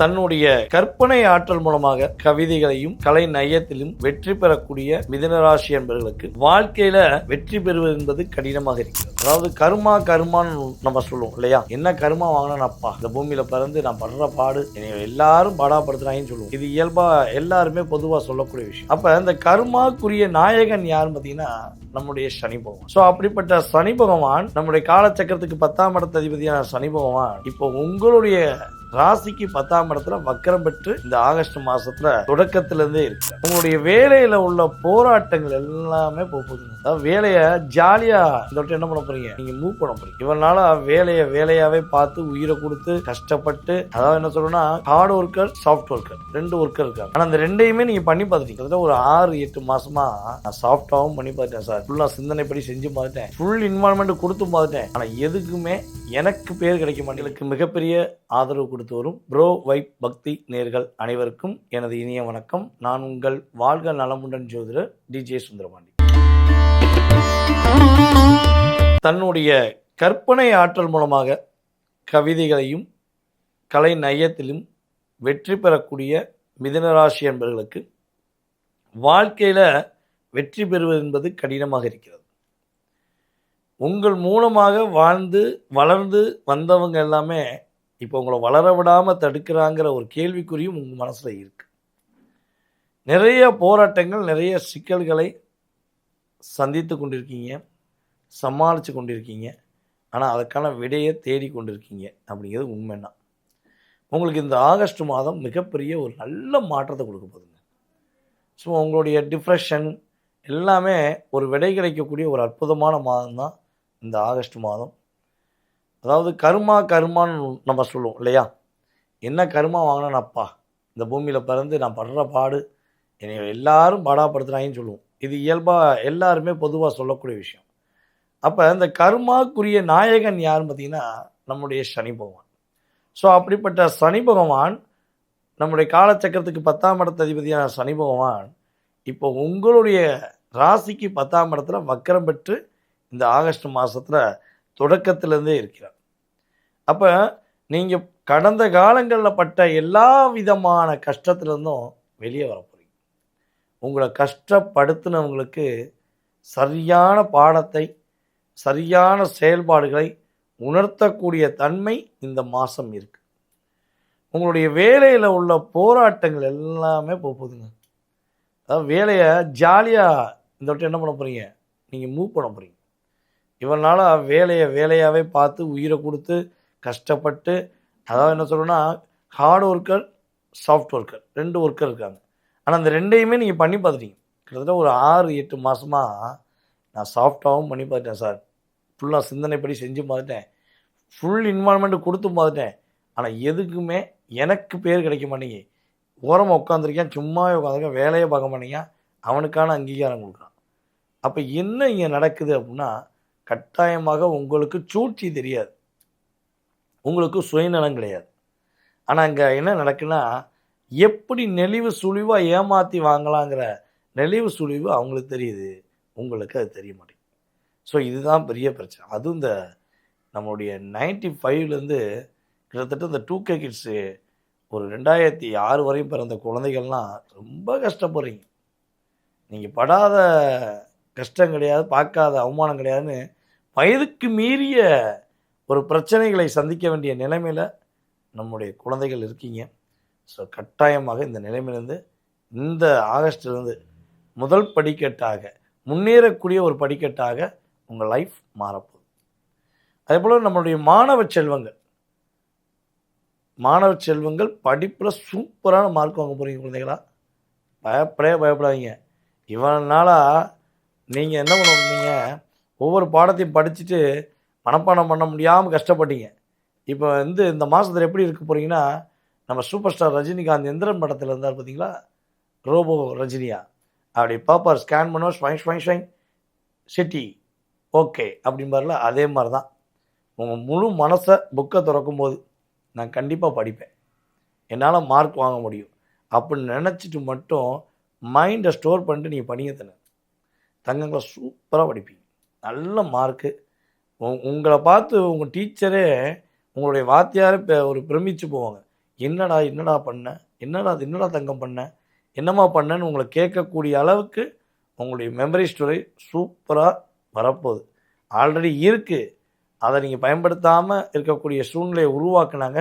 தன்னுடைய கற்பனை ஆற்றல் மூலமாக கவிதைகளையும் கலை நயத்திலும் வெற்றி பெறக்கூடிய மிதுனராசி என்பவர்களுக்கு வாழ்க்கையில வெற்றி பெறுவது என்பது கடினமாக இருக்கிறது. அதாவது கருமான்னு நம்ம சொல்லுவோம் இல்லையா, என்ன கருமா வாங்கினப்பா இந்த பூமியில பிறந்து நான் படுற பாடு என்னை எல்லாரும் பாடாப்படுத்துறாங்கன்னு சொல்லுவோம். இது இயல்பா எல்லாருமே பொதுவா சொல்லக்கூடிய விஷயம். அப்ப இந்த கருமாக்குரிய நாயகன் யாருன்னு பாத்தீங்கன்னா நம்முடைய சனி பகவான். சோ அப்படிப்பட்ட சனி பகவான் நம்முடைய காலச்சக்கரத்துக்கு 10ஆம் இடத்த அதிபதியான சனி பகவான் இப்போ உங்களுடைய ராசிக்கு 10ஆம் இடத்துல வக்கரம் பெற்று இந்த ஆகஸ்ட் மாசத்துல தொடக்கத்துல இருந்தே இருக்கு. உங்களுடைய வேலையில உள்ள போராட்டங்கள் எல்லாமே போகுதுங்க. அதாவது வேலைய ஜாலியா இந்த என்ன பண்ண போறீங்க, நீங்க மூவ் பண்ண போறீங்க. இவனால வேலையாவே பார்த்து உயிரை கொடுத்து கஷ்டப்பட்டு, அதாவது என்ன சொல்றேன்னா hard worker soft worker 2 worker இருக்காங்க. ஆனா அந்த ரெண்டையுமே நீங்க பண்ணி பார்த்துட்டீங்க. ஒரு 6-8 மாசமா நான் சாஃப்டாவும் பண்ணி பார்த்துட்டேன் சார், ஃபுல்லா சிந்தனைப்படி செஞ்சு பார்த்துட்டேன், ஃபுல் இன்வால்மெண்ட் கொடுத்து பார்த்துட்டேன். ஆனா எதுக்குமே எனக்கு பேர் கிடைக்க மாட்டேங்குது. மிகப்பெரிய ஆதரவு கொடுத்து வரும் ப்ரோ வைப் பக்தி நேர்கள் அனைவருக்கும் எனது இனிய வணக்கம். நான் உங்கள் வாழ்க நலமுடன் ஜோதிடர் DJ சுந்தரபாண்டி. தன்னுடைய கற்பனை ஆற்றல் மூலமாக கவிதைகளையும் கலை நயத்திலும் வெற்றி பெறக்கூடிய மிதுனராசி என்பவர்களுக்கு வாழ்க்கையில வெற்றி பெறுவது என்பது கடினமாக இருக்கிறது. உங்கள் மூலமாக வாழ்ந்து வளர்ந்து வந்தவங்க எல்லாமே இப்போ உங்களை வளர விடாமல் தடுக்கிறாங்கிற ஒரு கேள்விக்குறியும் உங்கள் மனசில் இருக்கு. நிறைய போராட்டங்கள், நிறைய சிக்கல்களை சந்தித்து கொண்டிருக்கீங்க, சமாளித்து கொண்டிருக்கீங்க. ஆனால் அதுக்கான விடையை தேடி கொண்டிருக்கீங்க அப்படிங்கிறது உண்மைன்னா. உங்களுக்கு இந்த ஆகஸ்ட் மாதம் மிகப்பெரிய ஒரு நல்ல மாற்றத்தை கொடுக்க போகுதுங்க. ஸோ உங்களுடைய டிப்ரெஷன் எல்லாமே ஒரு விடை கிடைக்கக்கூடிய ஒரு அற்புதமான மாதம் தான் இந்த ஆகஸ்ட் மாதம். அதாவது கருமான்னு நம்ம சொல்லுவோம் இல்லையா, என்ன கருமா வாங்கினப்பா இந்த பூமியில் பிறந்து நான் படுற பாடு என்னை எல்லாரும் பாடாப்படுத்துறாங்கன்னு சொல்லுவோம். இது இயல்பாக எல்லாருமே பொதுவாக சொல்லக்கூடிய விஷயம். அப்போ இந்த கருமாக்குரிய நாயகன் யாருன்னு பார்த்தீங்கன்னா நம்முடைய சனி பகவான். ஸோ அப்படிப்பட்ட சனி பகவான் நம்முடைய காலச்சக்கரத்துக்கு 10ஆம் இடத்த அதிபதியான சனி பகவான் இப்போ உங்களுடைய ராசிக்கு 10ஆம் இடத்துல வக்கரம் பெற்று இந்த ஆகஸ்ட் மாதத்தில் தொடக்கத்திலேருந்தே இருக்கிறார். அப்போ நீங்கள் கடந்த காலங்களில் பட்ட எல்லா விதமான கஷ்டத்துலேருந்தும் வெளியே வர போகிறீங்க. உங்களை கஷ்டப்படுத்தினவங்களுக்கு சரியான பாடத்தை, சரியான செயல்பாடுகளை உணர்த்தக்கூடிய தன்மை இந்த மாதம் இருக்குது. உங்களுடைய வேலையில் உள்ள போராட்டங்கள் எல்லாமே போகுதுங்க. அதாவது வேலையை ஜாலியாக இந்த என்ன பண்ண போகிறீங்க, நீங்கள் மூவ் பண்ண போகிறீங்க. இவனால் வேலையாவே பார்த்து உயிரை கொடுத்து கஷ்டப்பட்டு, அதாவது என்ன சொல்கிறேன்னா hard worker soft worker 2 worker இருக்காங்க. ஆனால் அந்த ரெண்டையுமே நீங்கள் பண்ணி பார்த்துட்டீங்க. கிட்டத்தட்ட ஒரு 6-8 மாதமாக நான் சாஃப்டாகவும் பண்ணி பார்த்துட்டேன் சார், ஃபுல்லாக சிந்தனைப்படி செஞ்சு பார்த்துட்டேன், ஃபுல் இன்வால்மெண்ட் கொடுத்து பார்த்துட்டேன். ஆனால் எதுக்குமே எனக்கு பேர் கிடைக்க மாட்டேங்க. ஓரமாக உட்காந்துருக்கேன், சும்மாவே உட்காந்துருக்கேன், வேலையே பார்க்க மாட்டேங்க, அவனுக்கான அங்கீகாரம் கொடுக்குறான். அப்போ என்ன இங்கே நடக்குது அப்படின்னா, கட்டாயமாக உங்களுக்கு சூழ்ச்சி தெரியாது, உங்களுக்கு சுயநலம் கிடையாது. ஆனால் அங்கே என்ன நடக்குன்னா, எப்படி நெளிவு சுழிவாக ஏமாற்றி வாங்கலாங்கிற நெளிவு சுழிவு அவங்களுக்கு தெரியுது, உங்களுக்கு அது தெரிய மாட்டேங்குது. ஸோ இதுதான் பெரிய பிரச்சனை. அதுவும் இந்த நம்மளுடைய 95லேருந்து கிட்டத்தட்ட இந்த 2K கிட்ஸு ஒரு 2006 வரையும் பிறந்த குழந்தைகள்லாம் ரொம்ப கஷ்டப்படுறீங்க. நீங்கள் படாத கஷ்டம் கிடையாது, பார்க்காத அவமானம் கிடையாதுன்னு வயதுக்கு மீறிய ஒரு பிரச்சனைகளை சந்திக்க வேண்டிய நிலைமையில் நம்முடைய குழந்தைகள் இருக்கீங்க. ஸோ கட்டாயமாக இந்த நிலைமையிலேருந்து இந்த ஆகஸ்ட்லேருந்து முதல் படிக்கட்டாக முன்னேறக்கூடிய ஒரு படிக்கட்டாக உங்கள் லைஃப் மாறப்போகுது. அதே போல் நம்மளுடைய மாணவ செல்வங்கள் படிப்பில் சூப்பரான மார்க் வாங்க போகிறீங்க குழந்தைகளா. பயப்படாதீங்க. இவனால நீங்கள் என்ன பண்ண முடியுங்க, ஒவ்வொரு பாடத்தையும் படிச்சுட்டு மனப்பாடம் பண்ண முடியாமல் கஷ்டப்பட்டீங்க. இப்போ இந்த மாதத்தில் எப்படி இருக்க போகிறீங்கன்னா, நம்ம சூப்பர் ஸ்டார் ரஜினிகாந்த் எந்திரன் படத்தில் இருந்தார் பார்த்தீங்களா, ரோபோ ரஜினியா, அப்படி பார்ப்பார், ஸ்கேன் பண்ணுவோம், ஸ்வைங் சிட்டி ஓகே அப்படிம்பார்ல, அதே மாதிரி தான் உங்கள் முழு மனசை புக்கை திறக்கும் போது நான் கண்டிப்பாக படிப்பேன், என்னால் மார்க் வாங்க முடியும் அப்படின்னு நினச்சிட்டு மட்டும் மைண்டை ஸ்டோர் பண்ணிட்டு நீங்கள் படிங்க தங்கங்களை சூப்பராக படிப்பீங்க, நல்ல மார்க்கு. உங்களை பார்த்து உங்கள் டீச்சரே உங்களுடைய வாத்தியாரே ஒரு பிரமிச்சு போவாங்க, என்னடா என்னடா பண்ண, என்னடா தங்கம் பண்ண, என்னம்மா பண்ணேன்னு உங்களை கேட்கக்கூடிய அளவுக்கு உங்களுடைய மெமரி ஸ்டோரேஜ் சூப்பராக வரப்போகுது. ஆல்ரெடி இருக்குது, அதை நீங்கள் பயன்படுத்தாமல் இருக்கக்கூடிய சூழ்நிலையை உருவாக்குனாங்க.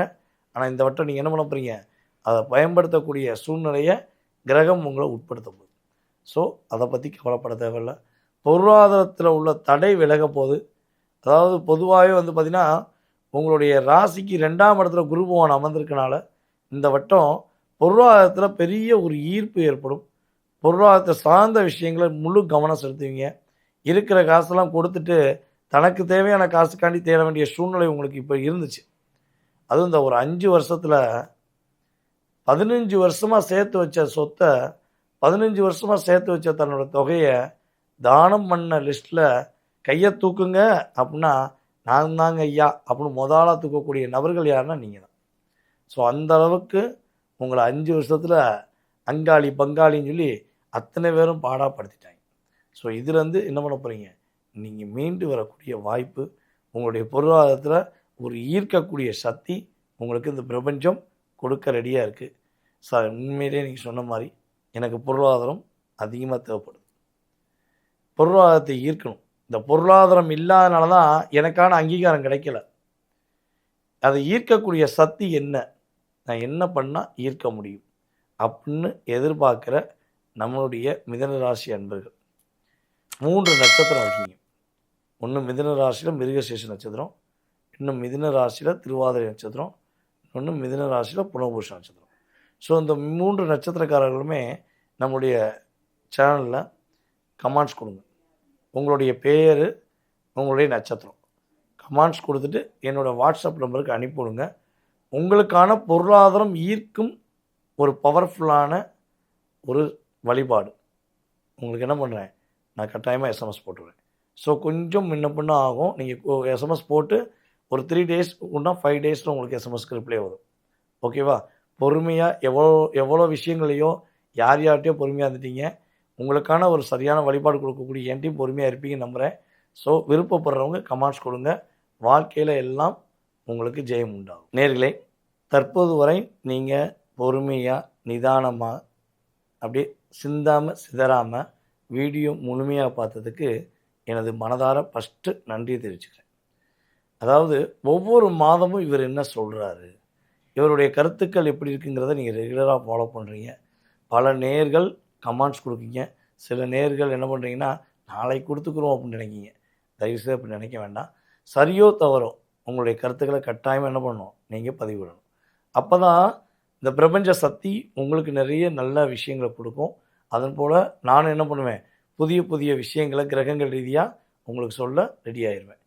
ஆனால் இந்த வட்டம் நீங்கள் என்ன பண்ண போகிறீங்க, அதை பயன்படுத்தக்கூடிய சூழ்நிலையை கிரகம் உங்களை உட்படுத்த போகுது. ஸோ அதை பற்றி கவலைப்பட தேவையில்லை. பொருளாதாரத்தில் உள்ள தடை விலக போகுது. அதாவது பொதுவாகவே வந்து பார்த்திங்கன்னா, உங்களுடைய ராசிக்கு 2ஆம் இடத்துல குரு பகவான் அமர்ந்திருக்கனால இந்த வட்டம் பொருளாதாரத்தில் பெரிய ஒரு ஈர்ப்பு ஏற்படும். பொருளாதாரத்தை சார்ந்த விஷயங்களை முழு கவனம் செலுத்துவீங்க. இருக்கிற காசெல்லாம் கொடுத்துட்டு தனக்கு தேவையான காசுக்காண்டி தேட வேண்டிய சூழ்நிலை உங்களுக்கு இப்போ இருந்துச்சு. அதுவும் இந்த ஒரு 5 வருஷத்தில் 15 வருஷமாக சேர்த்து வச்ச சொத்தை, 15 வருஷமாக சேர்த்து வச்ச தன்னோட தொகையை தானம் பண்ண லிஸ்ட்டில் கையை தூக்குங்க அப்படின்னா, நான் தாங்க ஐயா அப்படின்னு முதலாக தூக்கக்கூடிய நபர்கள் யாருன்னா நீங்கள் தான். ஸோ அந்த அளவுக்கு உங்களை 5 வருஷத்தில் அங்காளி பங்காளின்னு சொல்லி அத்தனை பேரும் பாடாப்படுத்திட்டாங்க. ஸோ இதுலேருந்து என்ன பண்ண போகிறீங்க, நீங்கள் மீண்டு வரக்கூடிய வாய்ப்பு, உங்களுடைய பொருளாதாரத்தில் ஒரு ஈர்க்கக்கூடிய சக்தி உங்களுக்கு இந்த பிரபஞ்சம் கொடுக்க ரெடியாக இருக்குது. சார் உண்மையிலே நீங்கள் சொன்ன மாதிரி எனக்கு பொருளாதாரம் அதிகமாக தேவைப்படுது, பொருளாதாரத்தை ஈர்க்கணும். இந்த பொருளாதாரம் இல்லாதனால தான் எனக்கான அங்கீகாரம் கிடைக்கல. அதை ஈர்க்கக்கூடிய சக்தி என்ன, நான் என்ன பண்ணால் ஈர்க்க முடியும் அப்படின்னு எதிர்பார்க்குற நம்மளுடைய மிதுன ராசி அன்பர்கள் 3 நட்சத்திரம் இருக்கீங்க. ஒன்று மிதுன ராசியில் மிருகசீரிஷ நட்சத்திரம், இன்னும் மிதுன ராசியில் திருவாதிரை நட்சத்திரம், இன்னொன்று மிதுன ராசியில் புனர்பூச நட்சத்திரம். ஸோ இந்த 3 நட்சத்திரக்காரர்களுமே நம்முடைய சேனலில் கமெண்ட்ஸ் கொடுங்க. உங்களுடைய பேர், உங்களுடைய நட்சத்திரம் கமெண்ட்ஸ் கொடுத்துட்டு என்னோடய வாட்ஸ்அப் நம்பருக்கு அனுப்பிவிடுங்க. உங்களுக்கான பொருளாதாரம் ஈர்க்கும் ஒரு பவர்ஃபுல்லான ஒரு வழிபாடு உங்களுக்கு என்ன பண்ணுறேன், நான் கட்டாயமாக எஸ்எம்எஸ் போட்டுருவேன். ஸோ கொஞ்சம் முன்ன பின்ன ஆகும். நீங்கள் எஸ்எம்எஸ் போட்டு ஒரு 3 டேஸ் இல்லைனா 5 டேஸில் உங்களுக்கு எஸ்எம்எஸ்க்கு ரிப்ளை வரும். ஓகேவா? பொறுமையாக எவ்வளோ விஷயங்களையோ யார்கிட்டையோ பொறுமையாக இருந்துட்டீங்க. உங்களுக்கான ஒரு சரியான வழிபாடு கொடுக்கக்கூடிய என்கிட்டையும் பொறுமையாக இருப்பீங்க நம்புகிறேன். ஸோ விருப்பப்படுறவங்க கமெண்ட்ஸ் கொடுங்க. வாழ்க்கையில் எல்லாம் உங்களுக்கு ஜெயம் உண்டாகும். நேர்களே, தற்போது வரை நீங்கள் பொறுமையாக நிதானமாக அப்படியே சிந்தாமல் சிதறாமல் வீடியோ முழுமையாக பார்த்ததுக்கு எனது மனதார ஃபஸ்ட்டு நன்றி தெரிவிச்சுக்கிறேன். அதாவது ஒவ்வொரு மாதமும் இவர் என்ன சொல்கிறாரு, இவருடைய கருத்துக்கள் எப்படி இருக்குங்கிறத நீங்கள் ரெகுலராக ஃபாலோ பண்ணுறீங்க. பல நேர்கள் கமெண்ட்ஸ் கொடுக்குறீங்க. சில நேர்கள் என்ன பண்ணுறீங்கன்னா, நாளைக்கு கொடுத்துக்குறோம் அப்படின்னு நினைக்கிங்க. தயவுசெய்து அப்படி நினைக்க வேண்டாம். சரியோ தவறோ உங்களுடைய கருத்துக்களை கட்டாயமாக என்ன பண்ணணும், நீங்கள் பதிவிடணும். அப்போ தான் இந்த பிரபஞ்ச சக்தி உங்களுக்கு நிறைய நல்ல விஷயங்களை கொடுக்கும். அதன் போல் நானும் என்ன பண்ணுவேன், புதிய புதிய விஷயங்களை கிரகங்கள் ரீதியாக உங்களுக்கு சொல்ல ரெடி ஆயிடுவேன்.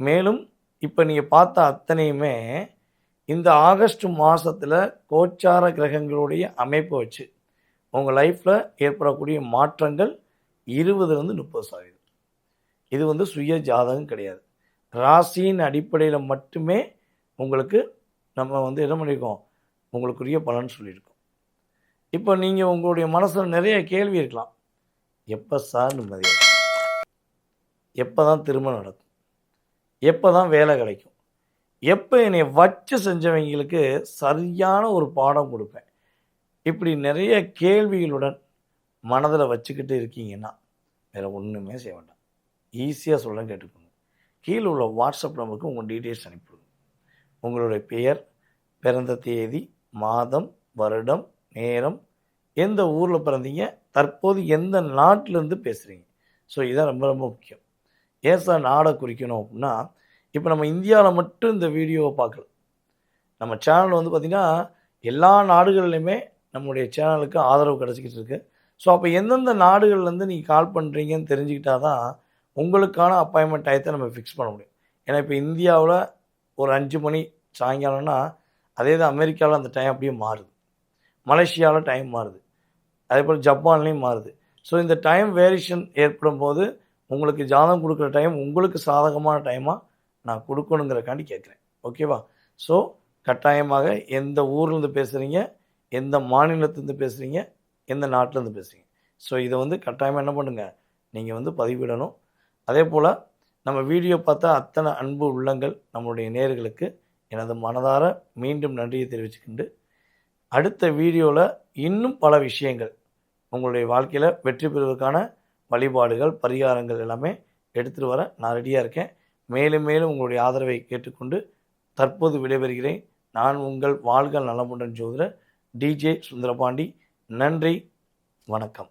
மேலும் இப்போ நீங்கள் பார்த்த அத்தனையுமே இந்த ஆகஸ்ட் மாதத்தில் கோச்சார கிரகங்களுடைய அமைப்பை வச்சு உங்கள் லைஃப்பில் ஏற்படக்கூடிய மாற்றங்கள் 20-30%. இது வந்து சுய ஜாதகம் கிடையாது. ராசியின் அடிப்படையில் மட்டுமே உங்களுக்கு நம்ம வந்து என்ன பண்ணியிருக்கோம், உங்களுக்குரிய பலன் சொல்லியிருக்கோம். இப்போ நீங்கள் உங்களுடைய மனசில் நிறைய கேள்வி இருக்கலாம். எப்போ சார் நிம்மதியாக இருக்கும், எப்போ தான் திருமணம் நடக்கும், எப்போ தான் வேலை கிடைக்கும், எப்போ என்னை வச்சு செஞ்சவங்களுக்கு சரியான ஒரு பாடம் கொடுப்பேன், இப்படி நிறைய கேள்விகளுடன் மனதில் வச்சுக்கிட்டு இருக்கீங்கன்னா வேறு ஒன்றுமே செய்ய வேண்டாம். ஈஸியாக சொல்ல கேட்டுக்கோங்க. கீழே உள்ள வாட்ஸ்அப் நம்பருக்கு உங்கள் டீட்டெயில்ஸ் அனுப்பிவிடுங்க. உங்களுடைய பெயர், பிறந்த தேதி, மாதம், வருடம், நேரம், எந்த ஊரில் பிறந்தீங்க, தற்போது எந்த நாட்டிலேருந்து பேசுகிறீங்க. ஸோ இதுதான் ரொம்ப ரொம்ப முக்கியம். ஏன் சார் நாடை குறிக்கணும் அப்படின்னா, இப்போ நம்ம இந்தியாவில் மட்டும் இந்த வீடியோவை பார்க்கலாம். நம்ம சேனல் வந்து பார்த்திங்கன்னா எல்லா நாடுகள்லையுமே நம்முடைய சேனலுக்கு ஆதரவு கிடச்சிக்கிட்டு இருக்குது. ஸோ அப்போ எந்தெந்த நாடுகள்லேருந்து நீங்கள் கால் பண்ணுறீங்கன்னு தெரிஞ்சுக்கிட்டால் தான் உங்களுக்கான அப்பாயின்மெண்ட் டயத்தை நம்ம ஃபிக்ஸ் பண்ண முடியும். ஏன்னா இப்போ இந்தியாவில் ஒரு 5 மணி சாயங்காலம்னா, அதே தான் அமெரிக்காவில் அந்த டைம் அப்படியே மாறுது, மலேசியாவில் டைம் மாறுது, அதே போல் ஜப்பான்லேயும் மாறுது. ஸோ இந்த டைம் வேரியேஷன் ஏற்படும் போது உங்களுக்கு ஜாதகம் கொடுக்குற டைம் உங்களுக்கு சாதகமான டைமாக நான் கொடுக்கணுங்கிறக்காண்டி கேட்குறேன். ஓகேவா? ஸோ கட்டாயமாக எந்த ஊர்லேருந்து பேசுகிறீங்க, எந்த மாநிலத்துலேருந்து பேசுகிறீங்க, எந்த நாட்டிலேருந்து பேசுகிறீங்க, ஸோ இதை வந்து கட்டாயமாக என்ன பண்ணுங்கள், நீங்கள் வந்து பதிவிடணும். அதே போல் நம்ம வீடியோ பார்த்தா அத்தனை அன்பு உள்ளங்கள் நம்மளுடைய நேயர்களுக்கு எனது மனதார மீண்டும் நன்றியை தெரிவிச்சுக்கிண்டு அடுத்த வீடியோவில் இன்னும் பல விஷயங்கள் உங்களுடைய வாழ்க்கையில் வெற்றி பெறுவதற்கான வழிபாடுகள் பரிகாரங்கள் எல்லாமே எடுத்துகிட்டு வர நான் ரெடியாக இருக்கேன். மேலும் மேலும் உங்களுடைய ஆதரவை கேட்டுக்கொண்டு தற்போது விடைபெறுகிறேன். நான் உங்கள் வாழ்க நலமுடன் ஜோதிடர் DJ சுந்தரபாண்டி. நன்றி, வணக்கம்.